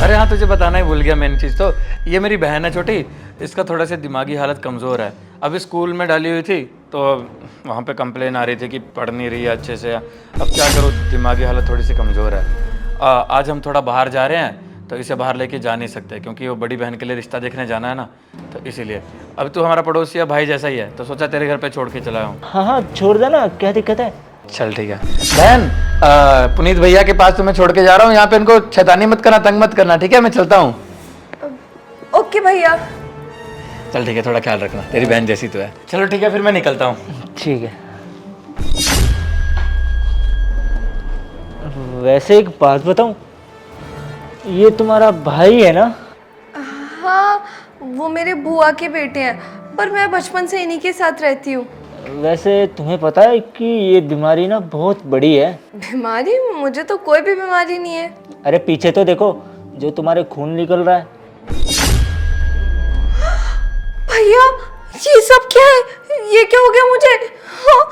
अरे हाँ, तुझे बताना ही भूल गया मेन चीज़ तो, ये मेरी बहन है छोटी, इसका थोड़ा सा दिमागी हालत कमज़ोर है। अभी स्कूल में डाली हुई थी तो वहाँ पे कंप्लेन आ रही थी कि पढ़ नहीं रही है अच्छे से। अब क्या करूँ, दिमागी हालत थोड़ी सी कमज़ोर है। आज हम थोड़ा बाहर जा रहे हैं तो इसे बाहर लेके जा नहीं सकते क्योंकि वो बड़ी बहन के लिए रिश्ता देखने जाना है ना, तो इसीलिए। अब तू हमारा पड़ोसी है, भाई जैसा ही है, तो सोचा तेरे घर पे छोड़ के चला हूँ। हाँ हाँ छोड़ देना, क्या दिक्कत है। चल ठीक है बहन, पुनीत भैया के पास तुम्हें छोड़ के जा रहा हूँ, यहाँ पे इनको शैतानी मत करना, तंग मत करना, ठीक है? मैं चलता हूँ। ओके भैया। चल ठीक है, थोड़ा ख्याल रखना, तेरी बहन जैसी तो है। चलो ठीक है, फिर मैं निकलता हूँ। ठीक है। वैसे एक बात बताऊं, ये तुम्हारा भाई है ना? हाँ, वो मेरे बुआ के बेटे हैं, पर मैं बचपन से इन्हीं के साथ रहती हूँ। वैसे तुम्हें पता है कि ये बीमारी ना बहुत बड़ी है। बीमारी? मुझे तो कोई भी बीमारी नहीं है। अरे पीछे तो देखो, जो तुम्हारे खून निकल रहा है। भैया, ये सब क्या है? ये क्या हो गया मुझे? हाँ,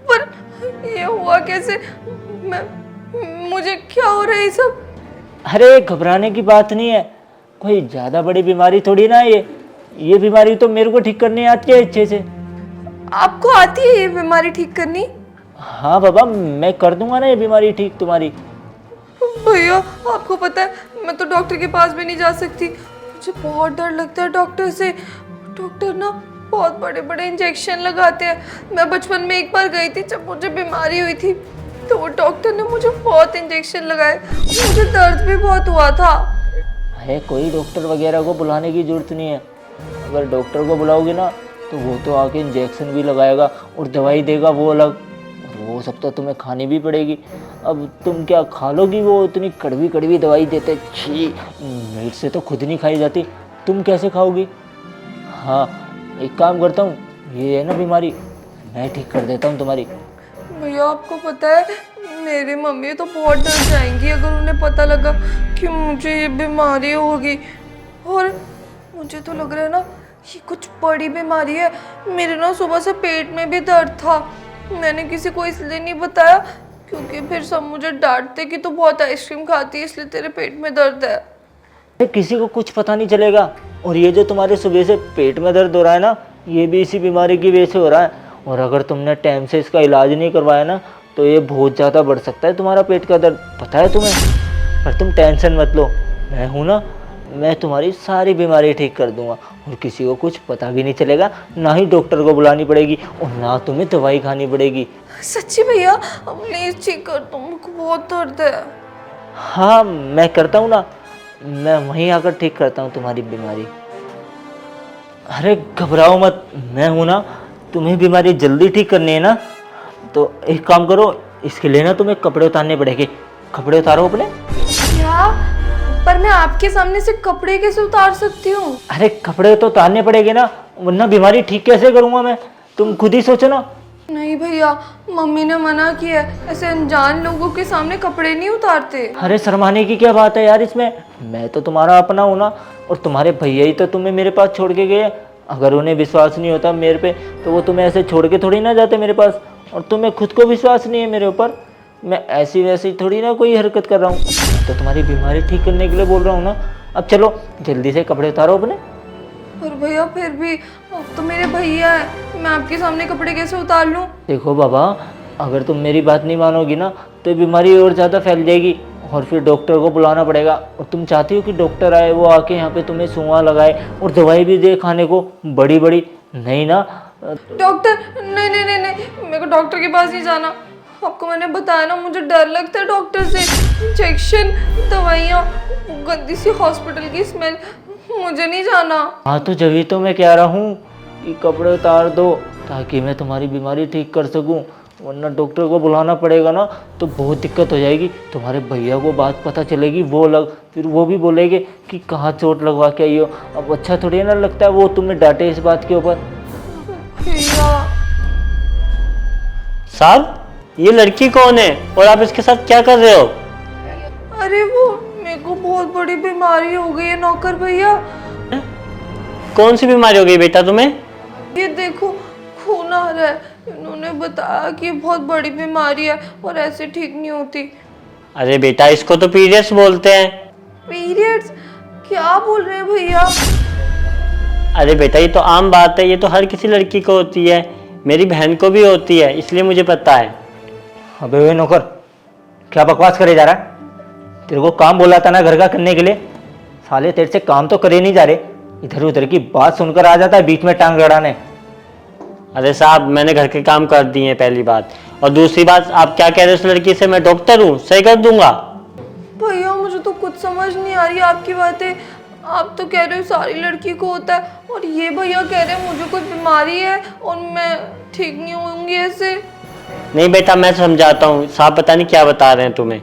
पर ये हुआ कैसे? मुझे क्या हो रहा है ये सब? अरे घबराने की बात नहीं है, कोई ज़्यादा बड़ी बीमारी थोड़ी ना है ये बीमारी तो मेरे को ठीक करनी आती है अच्छे से। आपको आती है ये बीमारी ठीक करनी? हाँ बाबा, मैं कर दूंगा ना ये बीमारी ठीक तुम्हारी। भैया, आपको पता है मैं तो डॉक्टर के पास भी नहीं जा सकती, मुझे बहुत डर लगता है डॉक्टर से। डॉक्टर ना बहुत बड़े बड़े इंजेक्शन लगाते हैं। मैं बचपन में एक बार गई थी जब मुझे बीमारी हुई थी, तो वो डॉक्टर ने मुझे बहुत इंजेक्शन लगाए, मुझे दर्द भी बहुत हुआ था। है कोई डॉक्टर वगैरह को बुलाने की जरूरत नहीं है। अगर डॉक्टर को बुलाओगे ना तो वो तो आके इंजेक्शन भी लगाएगा और दवाई देगा वो अलग, और वो सब तो तुम्हें खानी भी पड़ेगी। अब तुम क्या खा लोगी? वो इतनी कड़वी कड़वी दवाई देते, छी, मेरे से तो खुद नहीं खाई जाती, तुम कैसे खाओगी? हाँ, एक काम करता हूँ, ये है ना बीमारी, मैं ठीक कर देता हूँ तुम्हारी। भैया, आपको पता है मेरी मम्मी तो बहुत डर जाएंगी अगर उन्हें पता लगा कि मुझे ये बीमारी होगी। और मुझे तो लग रहा है ना ये कुछ बड़ी बीमारी है। मेरे ना सुबह से पेट में भी दर्द था, मैंने किसी को इसलिए नहीं बताया क्योंकि फिर सब मुझे डांटते कि तू बहुत आइसक्रीम खाती है इसलिए तेरे पेट में दर्द है। किसी को कुछ पता नहीं चलेगा। और ये जो तुम्हारे सुबह से पेट में दर्द हो रहा है ना, ये भी इसी बीमारी की वजह से हो रहा है। और अगर तुमने टाइम से इसका इलाज नहीं करवाया ना तो ये बहुत ज़्यादा बढ़ सकता है तुम्हारा पेट का दर्द, पता है तुम्हें? पर तुम टेंशन मत लो, मैं हूँ ना, मैं तुम्हारी सारी बीमारी ठीक कर दूंगा और किसी को कुछ पता भी नहीं चलेगा, ना ही डॉक्टर को बुलानी पड़ेगी और ना तुम्हें दवाई खानी पड़ेगी। सच्ची भैया, प्लीज ठीक कर दो, मुझको बहुत दर्द है। हाँ मैं करता हूँ ना, मैं वहीं आकर ठीक करता हूँ तुम्हारी बीमारी। अरे घबराओ मत, मैं हूँ ना, तुम्हें बीमारी जल्दी ठीक करनी है ना, तो एक काम करो, इसके लिए ना तुम्हें कपड़े उतारने पड़ेंगे। कपड़े उतारो अपने। क्या? पर मैं आपके सामने से कपड़े कैसे उतार सकती हूँ? अरे कपड़े तो उतारने पड़ेंगे ना, वरना बीमारी ठीक कैसे करूँगा मैं, तुम खुद ही सोचो ना। नहीं भैया, मम्मी ने मना किया है, ऐसे अनजान लोगों के सामने कपड़े नहीं उतारते। अरे शर्माने की क्या बात है यार इसमें, मैं तो तुम्हारा अपना हूँ ना, और तुम्हारे भैया ही तो तुम्हें मेरे पास छोड़ के गए। अगर उन्हें विश्वास नहीं होता मेरे पे तो वो तुम्हें ऐसे छोड़ के थोड़ी ना जाते मेरे पास, और तुम्हें खुद को विश्वास नहीं है मेरे ऊपर, मैं ऐसी वैसी थोड़ी ना कोई हरकत कर रहा हूँ, तो तुम्हारी बीमारी ठीक करने के लिए बोल रहा हूँ ना। अब चलो जल्दी से कपड़े उतारो अपने। पर भैया फिर भी अब तो मेरे भैया है, मैं आपके सामने कपड़े कैसे उतार लूँ? देखो बाबा, अगर तुम मेरी बात नहीं मानोगी ना तो ये बीमारी और ज़्यादा फैल जाएगी और फिर डॉक्टर को बुलाना पड़ेगा। और तुम चाहती हो कि डॉक्टर आए, वो आके यहाँ पे तुम्हें सुआ लगाए और दवाई भी दे खाने को बड़ी बड़ी, नहीं ना। डॉक्टर? नहीं नहीं नहीं नहीं, मेरे को डॉक्टर के पास नहीं जाना। आपको मैंने बताया ना, मुझे डर लगता है डॉक्टर से। इंजेक्शन, दवाइयाँ, गंदी सी हॉस्पिटल की स्मेल, मुझे नहीं जाना। हाँ तो जभी तो मैं कह रहा हूँ कि कपड़े उतार दो ताकि मैं तुम्हारी बीमारी ठीक कर सकूँ, वरना डॉक्टर को बुलाना पड़ेगा ना तो बहुत दिक्कत हो जाएगी। तुम्हारे भैया को बात पता चलेगी, वो लग फिर वो भी बोलेंगे कि कहाँ चोट लगवा के आई हो। अब अच्छा थोड़ी ना लगता है वो तुम्हें डांटे इस बात के ऊपर। भैया साहब, ये लड़की कौन है और आप इसके साथ क्या कर रहे हो? अरे वो मेरे को बहुत बड़ी बीमारी हो गई है नौकर भैया। कौन सी बीमारी हो गई बेटा तुम्हें? ये देखो खून आ रहा है, इन्होंने बताया कि ये बहुत बड़ी बीमारी है और ऐसे ठीक नहीं होती। अरे बेटा, इसको तो पीरियड्स बोलते हैं। पीरियड्स? क्या बोल रहे हैं भैया? अरे बेटा ये तो आम बात है, ये तो हर किसी लड़की को होती है, मेरी बहन को भी होती है, इसलिए मुझे पता है। अबे ओए नौकर, क्या बकवास करे जा रहा है? तेरे को काम बोला था ना घर का करने के लिए, साले तेरे से काम तो करे नहीं जा रहे, इधर उधर की बात सुनकर आ जाता है बीच में टांग अड़ाने। अरे साहब मैंने घर के काम कर दिए हैं पहली बात, और दूसरी बात आप क्या कह रहे हो उस लड़की से, मैं डॉक्टर हूँ, सही कर दूंगा। भैया मुझे तो कुछ समझ नहीं आ रही आपकी बातें। आप तो कह रहे हो सारी लड़की को होता है, और ये भैया कह रहे हैं मुझे कोई बीमारी है और मैं ठीक नहीं होंगी ऐसे। नहीं बेटा मैं समझाता हूँ, साहब पता नहीं क्या बता रहे हैं तुम्हें।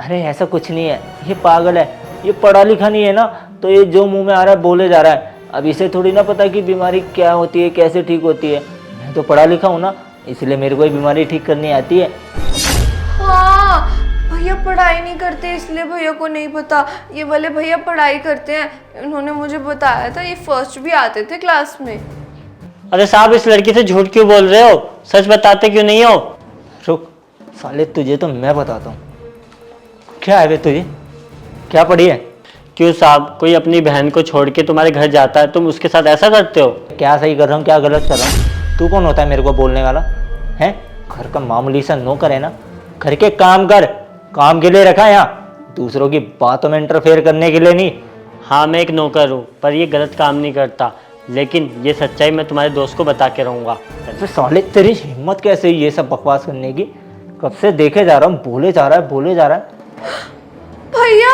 अरे ऐसा कुछ नहीं है, ये पागल है, ये पढ़ा लिखा नहीं है ना, तो ये जो मुंह में आ रहा है बोले जा रहा है। अब इसे थोड़ी ना पता कि बीमारी क्या होती है, कैसे ठीक होती है। मैं तो पढ़ा लिखा हूँ ना, इसलिए मेरे को ये बीमारी ठीक करनी आती है। हाँ भैया पढ़ाई नहीं करते इसलिए भैया को नहीं पता, ये वाले भैया पढ़ाई करते हैं, इन्होंने मुझे बताया था, ये फर्स्ट भी आते थे क्लास में। अरे साहब इस लड़की से झूठ क्यों बोल रहे हो, सच बताते क्यों नहीं हो? रुक साले, तुझे तो मैं बताता हूँ। क्या है बे तुझे, क्या पढ़ी है? क्यों साहब, कोई अपनी बहन को छोड़ के तुम्हारे घर जाता है, तुम उसके साथ ऐसा करते हो? क्या सही कर रहा हूँ क्या गलत कर रहा हूँ? तू कौन होता है मेरे को बोलने वाला है? घर का मामूली सा नौकर है ना, घर के काम कर, काम के लिए रखा है यहाँ, दूसरों की बातों में इंटरफेयर करने के लिए नहीं। हाँ मैं एक नौकर हूँ, पर ये गलत काम नहीं करता, लेकिन ये सच्चाई मैं तुम्हारे दोस्त को बता के रहूँगा। तो साले तेरी हिम्मत कैसे हुई ये सब बकवास करने की? कब से देखे जा रहा हूँ, बोले जा रहा है बोले जा रहा है। भैया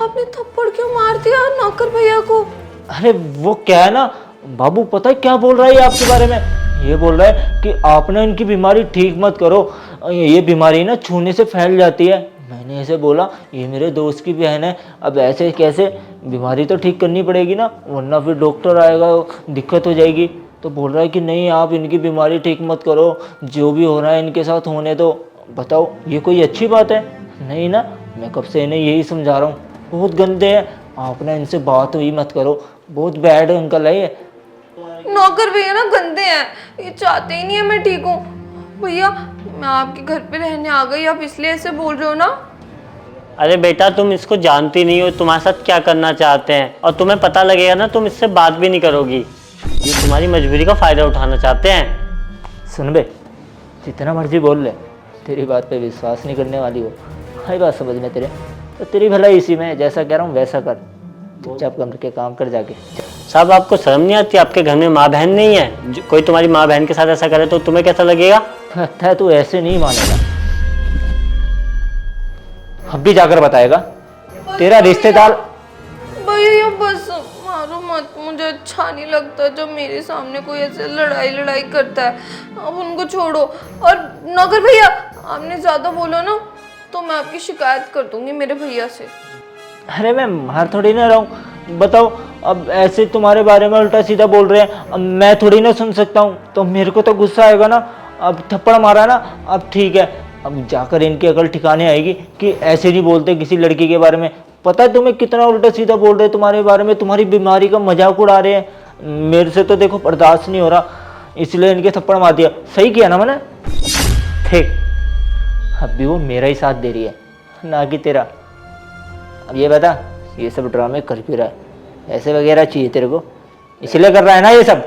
आपने थप्पड़ क्यों मार दिया नौकर भैया को? अरे वो क्या है ना बाबू, पता है क्या बोल रहा है ये आपके बारे में? ये बोल रहा है कि आपने इनकी बीमारी ठीक मत करो, ये बीमारी ना छूने से फैल जाती है। मैंने ऐसे बोला ये मेरे दोस्त की बहन है, अब ऐसे कैसे, बीमारी तो ठीक करनी पड़ेगी ना, वरना फिर डॉक्टर आएगा दिक्कत हो जाएगी। तो बोल रहा है कि नहीं आप इनकी बीमारी ठीक मत करो, जो भी हो रहा है इनके साथ होने दो। बताओ ये कोई अच्छी बात है? नहीं ना, मैं कब से इन्हें यही समझा रहा हूँ, बहुत गंदे हैं, आपने इनसे बात हुई मत करो, बहुत बैड अंकल है ये। नौकर भैया ना गंदे हैं, ये चाहते ही नहीं है मैं ठीक हूँ। भैया मैं आपके घर पे रहने आ गई, आप इसलिए ऐसे बोल रहे हो ना? अरे बेटा तुम इसको जानती नहीं हो तुम्हारे साथ क्या करना चाहते हैं, और तुम्हें पता लगेगा ना तुम इससे बात भी नहीं करोगी, ये तुम्हारी मजबूरी का फ़ायदा उठाना चाहते हैं। सुन बे, जितना मर्जी बोल ले, तेरी बात पे विश्वास नहीं करने वाली हो, हाई बात समझ में तेरे, तो तेरी भलाई इसी में, जैसा कह रहा हूँ वैसा कर, चुपचाप कमरे के काम कर जाके। साहब आपको शर्म नहीं आती, आपके घर में माँ बहन नहीं है, कोई तुम्हारी माँ बहन के साथ ऐसा करे तो तुम्हें कैसा लगेगा? लगता है तू ऐसे नहीं मानेगा, अब भी जाकर बताएगा तेरा रिश्तेदार। भैया बस मारो मत, मुझे अच्छा नहीं लगता जब मेरे सामने कोई ऐसे लड़ाई करता है, अब उनको छोड़ो। और नौकर भैया आपने ज़्यादा बोला ना तो मैं आपकी शिकायत कर दूंगी मेरे भैया से। अरे मैं मार थोड़ी ना रहा हूँ, बताओ अब ऐसे तुम्हारे बारे में उल्टा सीधा बोल रहे हैं, अब मैं थोड़ी ना सुन सकता हूँ, तो मेरे को तो गुस्सा आएगा ना। अब थप्पड़ मारा ना, अब ठीक है, अब जाकर इनकी अकल ठिकाने आएगी कि ऐसे नहीं बोलते किसी लड़की के बारे में। पता है तुम्हें कितना उल्टा सीधा बोल रहे हैं तुम्हारे बारे में, तुम्हारी बीमारी का मजाक उड़ा रहे हैं। मेरे से तो देखो बर्दाश्त नहीं हो रहा, इसलिए इनके थप्पड़ मार दिया। सही किया ना मैंने? ठीक, अब भी वो मेरा ही साथ दे रही है ना कि तेरा। अब ये बता, ये सब ड्रामे कर क्यों रहा है? ऐसे वगैरह चाहिए तेरे को, इसलिए कर रहा है ना ये सब?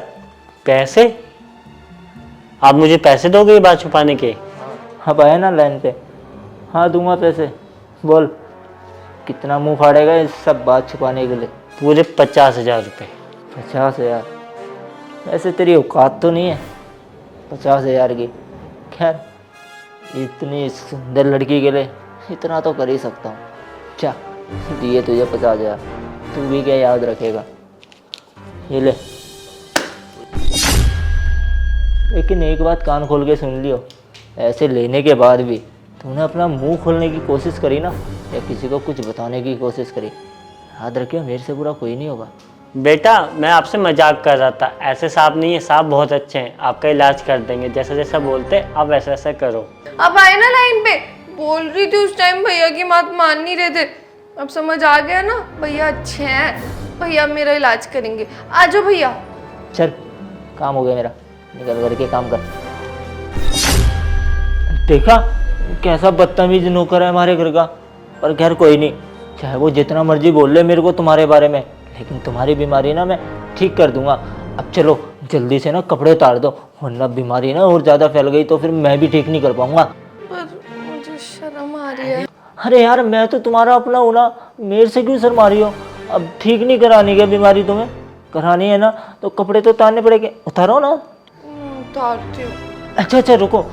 पैसे? आप मुझे पैसे दोगे ये बात छुपाने के? अब आए ना लाइन पे, हाँ दूंगा पैसे। बोल कितना मुंह फाड़ेगा इस सब बात छुपाने के लिए? पूरे 50,000 रुपये। 50,000? वैसे तेरी औकात तो नहीं है 50,000 की। खैर इतनी सुंदर लड़की के लिए इतना तो कर ही सकता हूँ। क्या दिए तुझे 50,000, तू भी क्या याद रखेगा? ये ले। लेकिन एक बात कान खोल के सुन लियो, ऐसे लेने के बाद भी तूने अपना मुंह खोलने की कोशिश करी ना, या किसी को कुछ बताने की कोशिश करी, याद रखियो मेरे से बुरा कोई नहीं होगा। बेटा मैं आपसे मजाक कर रहा था, ऐसे साहब नहीं है, साहब बहुत अच्छे हैं, आपका इलाज कर देंगे, जैसा जैसा बोलते आप वैसा वैसा करो। अब आए ना लाइन पे, बोल रही थी उस टाइम भैया की बात मान नहीं रहे थे, अब समझ आ गया ना, भैया अच्छे हैं, भैया मेरा इलाज करेंगे। आ जाओ भैया। चल काम हो गया मेरा, निकल करके काम कर। देखा कैसा बदतमीज नौकर है हमारे घर का, पर खैर कोई नहीं, चाहे वो जितना मर्जी बोल ले मेरे को तुम्हारे बारे में, लेकिन तुम्हारी बीमारी ना मैं ठीक कर दूंगा। अब चलो जल्दी से ना कपड़े उतार दो, वरना बीमारी ना और ज़्यादा फैल गई तो फिर मैं भी ठीक नहीं कर पाऊंगा। पर मुझे शर्म आ रही है। अरे यार मैं तो तुम्हारा अपना हूँ ना, मेरे से क्यों शर्मा रही हो? अब ठीक नहीं करानी क्या बीमारी तुम्हें? करानी है ना तो कपड़े तो उतारने पड़ेंगे, उतारो ना। उतारती हूँ। अच्छा रुको,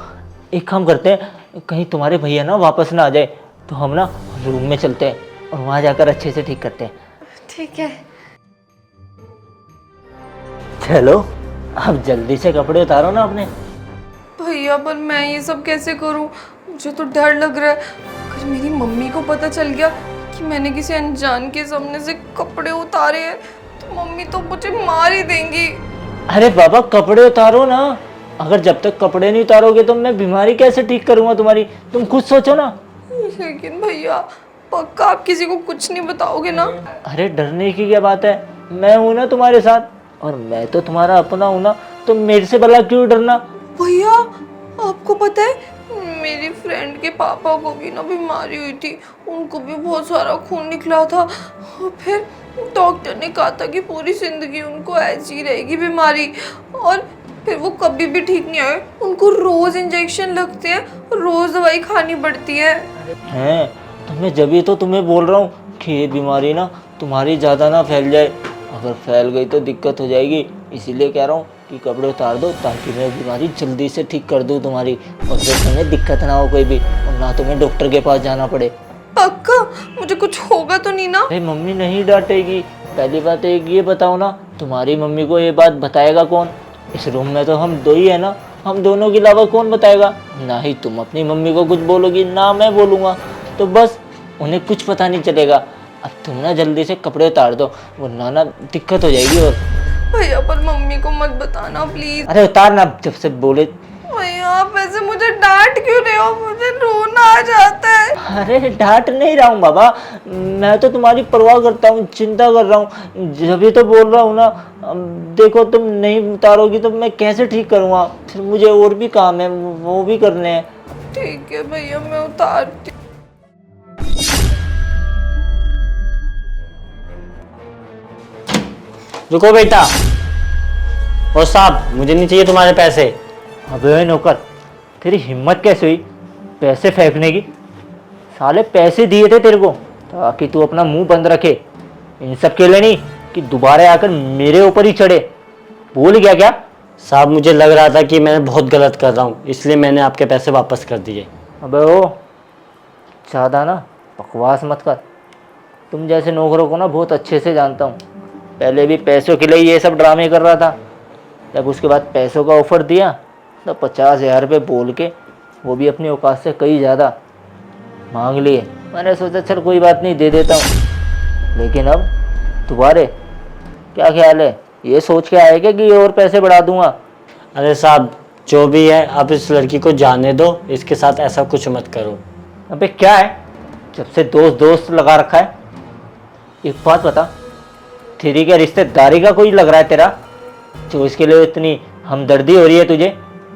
एक काम करते हैं, कहीं तुम्हारे भैया ना वापस ना आ जाए तो हम ना रूम में चलते हैं और वहाँ जाकर अच्छे से ठीक करते हैं। ठीक है। चलो अब जल्दी से कपड़े उतारो ना अपने। भैया पर मैं ये सब कैसे करूं? मुझे तो डर लग रहा है, अगर मेरी मम्मी को पता चल गया कि मैंने किसी अनजान के सामने से कपड़े उतारे हैं तो मम्मी तो मुझे मार ही देंगी। अरे बाबा कपड़े उतारो ना, अगर जब तक कपड़े नहीं उतारोगे तो मैं बीमारी कैसे ठीक करूँगा तुम्हारी? तुम खुद सोचो ना। लेकिन भैया पक्का आप किसी को कुछ नहीं बताओगे ना? अरे डरने की क्या बात है, मैं हूं ना तुम्हारे साथ, और मैं तो तुम्हारा अपना हूं ना, तो मेरे से भला क्यों डरना? भैया आपको पता है मेरी फ्रेंड के पापा को भी ना बीमारी हुई थी, उनको भी बहुत सारा खून निकला था और फिर डॉक्टर ने कहा था कि पूरी जिंदगी उनको ऐसी रहेगी बीमारी और फिर वो कभी भी ठीक नहीं आए। उनको रोज इंजेक्शन लगते हैं, रोज दवाई खानी पड़ती है। हैं तो मैं जब ही तो तुम्हें बोल रहा हूँ कि ये बीमारी ना तुम्हारी ज़्यादा ना फैल जाए, अगर फैल गई तो दिक्कत हो जाएगी। इसीलिए कह रहा हूँ कि कपड़े उतार दो ताकि मैं बीमारी जल्दी से ठीक कर दूँ तुम्हारी, और फिर तुम्हें दिक्कत ना हो कोई भी, और ना तुम्हें डॉक्टर के पास जाना पड़े। पक्का मुझे कुछ होगा तो नहीं ना? अरे मम्मी नहीं डांटेगी। पहली बात एक ये बताओ ना, तुम्हारी मम्मी को ये बात बताएगा कौन? इस रूम में तो हम दो ही है ना, हम दोनों के अलावा कौन बताएगा? ना ही तुम अपनी मम्मी को कुछ बोलोगी ना मैं बोलूँगा, तो बस उन्हें कुछ पता नहीं चलेगा। अब तुम ना जल्दी से कपड़े उतार दो, वरना ना दिक्कत हो जाएगी। और भैया पर मम्मी को मत बताना प्लीज। अरे उतार ना, जब से बोले। भैया आप ऐसे मुझे डांट क्यों रहे हो? मुझे रोना आ जाता है। अरे डांट नहीं रहा हूँ बाबा, मैं तो तुम्हारी परवाह करता हूँ, चिंता कर रहा हूँ, जब भी तो बोल रहा हूँ ना। देखो तुम नहीं उतारोगी तो मैं कैसे ठीक करूँगा? फिर मुझे और भी काम है, वो भी करने हैं। ठीक है भैया मैं उतारती। रुको बेटा। और साहब मुझे नहीं चाहिए तुम्हारे पैसे। अबे नौकर, तेरी हिम्मत कैसे हुई पैसे फेंकने की? साले पैसे दिए थे तेरे को ताकि तू अपना मुंह बंद रखे, इन सब के लिए नहीं कि दोबारा आकर मेरे ऊपर ही चढ़े। भूल गया क्या? साहब मुझे लग रहा था कि मैं बहुत गलत कर रहा हूँ, इसलिए मैंने आपके पैसे वापस कर दिए। अबे ओ ज़्यादा ना बकवास मत कर। तुम जैसे नौकरों को ना बहुत अच्छे से जानता हूँ। पहले भी पैसों के लिए ये सब ड्रामे कर रहा था, जब उसके बाद पैसों का ऑफ़र दिया तो 50,000 रुपये बोल के, वो भी अपनी औकात से कई ज़्यादा मांग लिए। मैंने सोचा चल कोई बात नहीं दे देता हूँ, लेकिन अब तुम्हारे क्या ख्याल है? ये सोच के आए क्या कि और पैसे बढ़ा दूंगा? अरे साहब जो भी है आप इस लड़की को जाने दो, इसके साथ ऐसा कुछ मत करो। अबे क्या है, जब से दोस्त दोस्त लगा रखा है? एक बात बता, तेरी क्या रिश्तेदारी का कोई लग रहा है तेरा जो इसके लिए इतनी हमदर्दी हो रही है तुझे?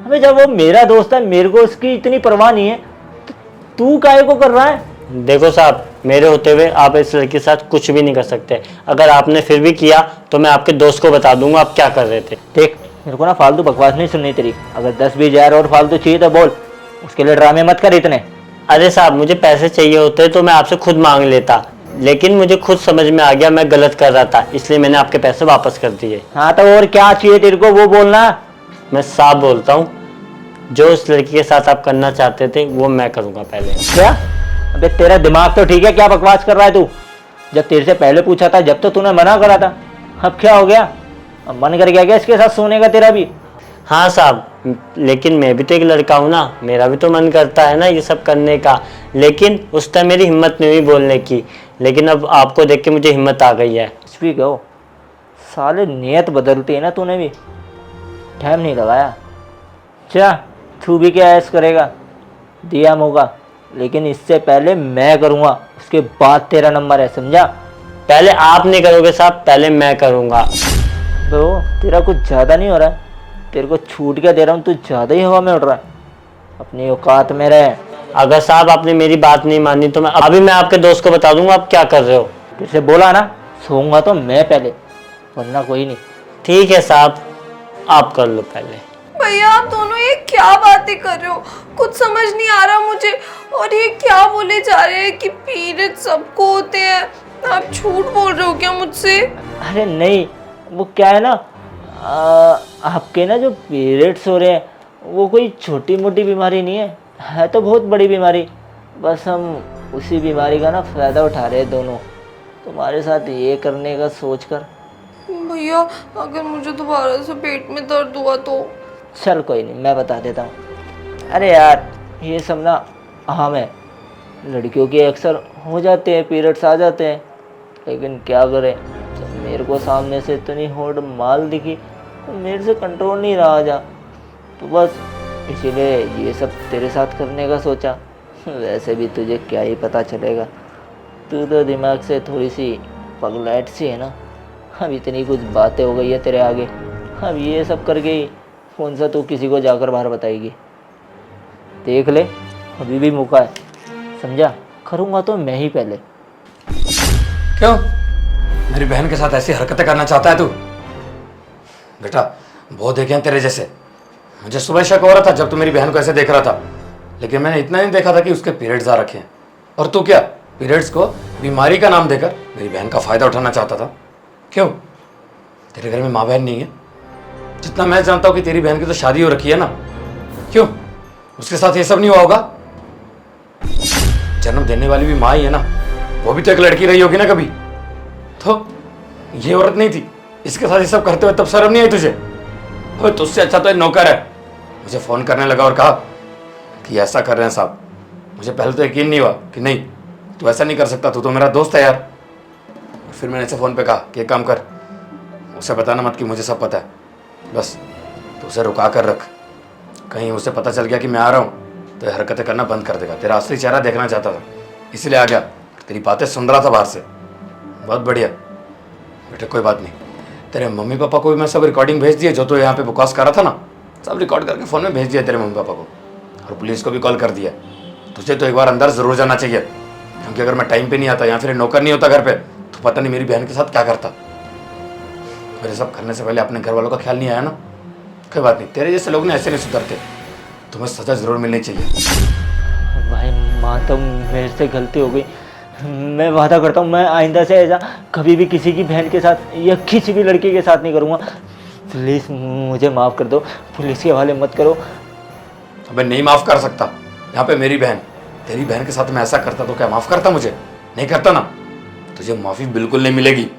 अबे जब वो मेरा दोस्त है, मेरे को उसकी इतनी परवाह नहीं है, तो तू काहे को कर रहा है? देखो साहब मेरे होते हुए आप इस लड़की के साथ कुछ भी नहीं कर सकते। अगर आपने फिर भी किया तो मैं आपके दोस्त को बता दूंगा आप क्या कर रहे थे। देख मेरे को ना फालतू बकवास नहीं सुननी तेरी। अगर 10-20 हज़ार और फालतू चाहिए तो बोल, उसके लिए ड्रामे मत कर इतने। अरे साहब मुझे पैसे चाहिए होते तो मैं आपसे खुद मांग लेता, लेकिन मुझे खुद समझ में आ गया मैं गलत कर रहा था, इसलिए मैंने आपके पैसे वापस कर दिए। हाँ तो और क्या चाहिए तेरे को वो बोलना। मैं साफ बोलता हूँ, जो उस लड़की के साथ आप करना चाहते थे वो मैं करूँगा पहले। क्या? अबे तेरा दिमाग तो ठीक है, क्या बकवास कर रहा है तू? जब तेरे से पहले पूछा था, जब तो तूने मना करा था, अब क्या हो गया? अब मन कर गया क्या इसके साथ सोने का तेरा भी? हाँ साहब, लेकिन मैं भी तो एक लड़का हूँ ना, मेरा भी तो मन करता है ना ये सब करने का, लेकिन उस टाइम मेरी हिम्मत नहीं हुई बोलने की, लेकिन अब आपको देख के मुझे हिम्मत आ गई है। कुछ भी कहो, साले नियत बदलती है ना तूने भी, टाइम नहीं लगाया। क्या तू भी क्या ऐस करेगा? दिया मौका, लेकिन इससे पहले मैं करूँगा, उसके बाद तेरा नंबर है, समझा? पहले आप नहीं करोगे साहब, पहले मैं करूँगा। तो तेरा कुछ ज़्यादा नहीं हो रहा है? तेरे को छूट क्या दे रहा हूँ, तू ज़्यादा ही हवा में उड़ रहा है। अपनी औकात में रहे। अगर साहब आपने मेरी बात नहीं मानी तो मैं आपके दोस्त को बता दूंगा आप क्या कर रहे हो। तुझसे बोला ना, सोऊंगा तो मैं पहले, वरना कोई नहीं। ठीक है साहब, आप कर लो पहले। भैया आप दोनों ये क्या बातें कर रहे हो, कुछ समझ नहीं आ रहा मुझे। और ये क्या बोले जा रहे हैं कि पीरियड सबको होते हैं, आप झूठ बोल रहे हो क्या मुझसे? अरे नहीं, वो क्या है ना, आपके ना जो पीरियड्स हो रहे हैं वो कोई छोटी मोटी बीमारी नहीं है तो बहुत बड़ी बीमारी। बस हम उसी बीमारी का ना फ़ायदा उठा रहे हैं दोनों, तुम्हारे साथ ये करने का सोच कर। भैया अगर मुझे दोबारा से पेट में दर्द हुआ तो? चल कोई नहीं, मैं बता देता हूँ। अरे यार ये सब ना आम है, लड़कियों के अक्सर हो जाते हैं, पीरियड्स आ जाते हैं, लेकिन क्या करें, जब मेरे को सामने से इतनी होड़ माल दिखी तो मेरे से कंट्रोल नहीं रहा जा, तो बस इसीलिए ये सब तेरे साथ करने का सोचा। वैसे भी तुझे क्या ही पता चलेगा, तू तो दिमाग से थोड़ी सी पगलैट सी है ना। अब इतनी कुछ बातें हो गई है तेरे आगे, अब ये सब कर गई, कौन सा तू किसी को जाकर बाहर बताएगी। देख ले अभी भी मौका है, समझा, करूँगा तो मैं ही पहले। क्यों मेरी बहन के साथ ऐसी हरकतें करना चाहता है तू? बेटा बहुत देखे हैं तेरे जैसे, मुझे सुबह शक हो रहा था जब तू मेरी बहन को ऐसे देख रहा था, लेकिन मैंने इतना नहीं देखा था कि उसके पीरियड्स आ रखे हैं। और तू क्या पीरियड्स को बीमारी का नाम देकर मेरी बहन का फ़ायदा उठाना चाहता था? क्यों तेरे घर में माँ बहन नहीं है? जितना मैं जानता हूँ कि तेरी बहन की तो शादी हो रखी है ना, क्यों उसके साथ ये सब नहीं हुआ होगा? जन्म देने वाली भी माँ ही है ना, वो भी तो एक लड़की रही होगी ना कभी, तो ये औरत नहीं थी, इसके साथ ये सब करते हुए तब शर्म नहीं आई तुझे? अबे तुझसे अच्छा तो एक नौकर है। मुझे फ़ोन करने लगा और कहा कि ऐसा कर रहे हैं साहब। मुझे पहले तो यकीन नहीं हुआ कि नहीं तू ऐसा नहीं कर सकता, तू तो मेरा दोस्त है यार। फिर मैंने इसे फ़ोन पे कहा कि एक काम कर, उसे बताना मत कि मुझे सब पता है, बस तो उसे रुका कर रख, कहीं उसे पता चल गया कि मैं आ रहा हूँ तो ये हरकतें करना बंद कर देगा। तेरा असली चेहरा देखना चाहता था इसलिए आ गया, तेरी बातें सुन रहा था बाहर से। बहुत बढ़िया बेटे, कोई बात नहीं, तेरे मम्मी पापा को भी मैं सब रिकॉर्डिंग भेज दिए, जो तो यहाँ पे बकवास कर रहा था ना, सब रिकॉर्ड करके फ़ोन में भेज दिया तेरे मम्मी पापा को, और पुलिस को भी कॉल कर दिया। तुझे तो एक बार अंदर ज़रूर जाना चाहिए, क्योंकि अगर मैं टाइम पे नहीं आता या फिर नौकर नहीं होता घर पे तो पता नहीं मेरी बहन के साथ क्या करता। मेरे सब करने से पहले अपने घर वालों का ख्याल नहीं आया ना। कोई बात नहीं, तेरे जैसे लोग ना ऐसे नहीं सुधरते, तुम्हें सज़ा ज़रूर मिलनी चाहिए। भाई माँ तो मेरे से गलती हो गई, मैं वादा करता हूँ मैं आइंदा से ऐसा कभी भी किसी की बहन के साथ या किसी भी लड़की के साथ नहीं करूँगा। प्लीज़ मुझे माफ़ कर दो, पुलिस के हवाले मत करो। अबे नहीं माफ़ कर सकता, यहाँ पे मेरी बहन, तेरी बहन के साथ मैं ऐसा करता तो क्या माफ़ करता? मुझे नहीं करता ना, तुझे माफ़ी बिल्कुल नहीं मिलेगी।